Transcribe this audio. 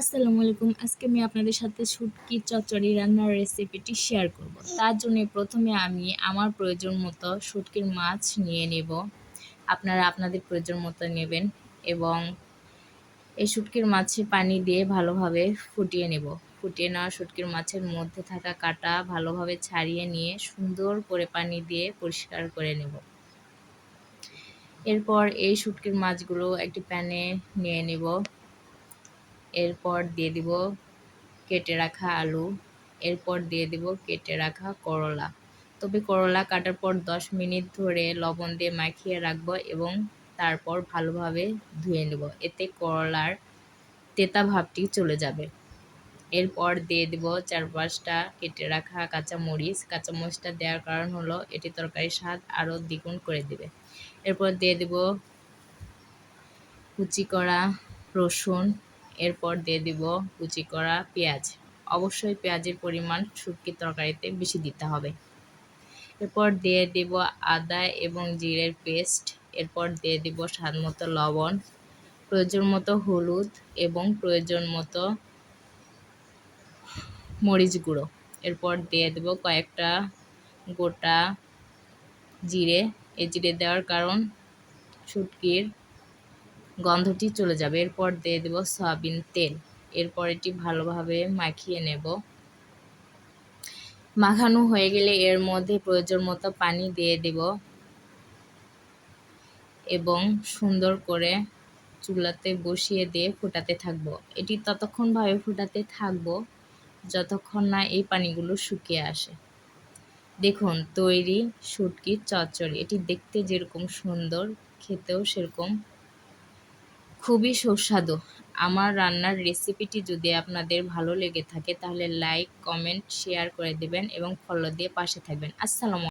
আসসালামু আলাইকুম। আজকে আমি আপনাদের সাথে শুটকি চচ্চড়ি রান্নার রেসিপিটি শেয়ার করব। তার জন্য প্রথমে আমি আমার প্রয়োজন মতো শুটকির মাছ নিয়ে নেব। আপনারা আপনাদের প্রয়োজন মতো নেবেন এবং এই শুটকির মাছে পানি দিয়ে ভালোভাবে ফুটিয়ে নেব। ফুটিয়ে নেওয়া শুটকির মাছের মধ্যে থাকা কাঁটা ভালোভাবে ছাড়িয়ে নিয়ে সুন্দর করে পানি দিয়ে পরিষ্কার করে নেব। এরপর এই শুটকির মাছগুলো একটি প্যানে নিয়ে নেব। এরপর দিয়ে দিব কেটে রাখা আলু, এরপর দিয়ে দিব কেটে রাখা করলা। তবে করলা কাটার পর 10 মিনিট ধরে লবণ দিয়ে মাখিয়ে রাখবো এবং তারপর ভালোভাবে ধুয়ে নেব, এতে করলার তেতা ভাবটি চলে যাবে। এরপর দিয়ে দিব 4-5টা কেটে রাখা কাঁচামরিচটা দেওয়ার কারণ হলো এটি তরকারির স্বাদ আরও দ্বিগুণ করে দেবে। এরপর দিয়ে দিব কুচি করা রসুন, এরপর দিয়ে দিব কুচি করা পেঁয়াজ। অবশ্যই পেঁয়াজের পরিমাণ শুটকির তরকারিতে বেশি দিতে হবে। এরপর দিয়ে দিব আদা এবং জিরের পেস্ট, এরপর দিয়ে দিব স্বাদমতো লবণ, প্রয়োজন মতো হলুদ এবং প্রয়োজন মতো মরিচ গুঁড়ো। এরপর দিয়ে দেব কয়েকটা গোটা জিরে। এই জিরে দেওয়ার কারণ শুটকির গন্ধটি চলে যাবে। এরপর দিয়ে দেব সয়াবিন তেল। এরপর এটি ভালোভাবে মাখিয়ে নেব। মাখানো হয়ে গেলে এর মধ্যে প্রয়োজন মতো পানি দিয়ে দেব এবং সুন্দর করে চুলাতে বসিয়ে দিয়ে ফোটাতে থাকবো। এটি ততক্ষণভাবে ফোটাতে থাকবো যতক্ষণ না এই পানিগুলো শুকিয়ে আসে। দেখুন তৈরি শুটকির চচ্চড়ি। এটি দেখতে যেরকম সুন্দর, খেতেও সেরকম খুবই সুস্বাদু। আমার রান্নার রেসিপিটি যদি আপনাদের ভালো লেগে থাকে তাহলে লাইক, কমেন্ট, শেয়ার করে দেবেন এবং ফলো দিয়ে পাশে থাকবেন। আসসালামু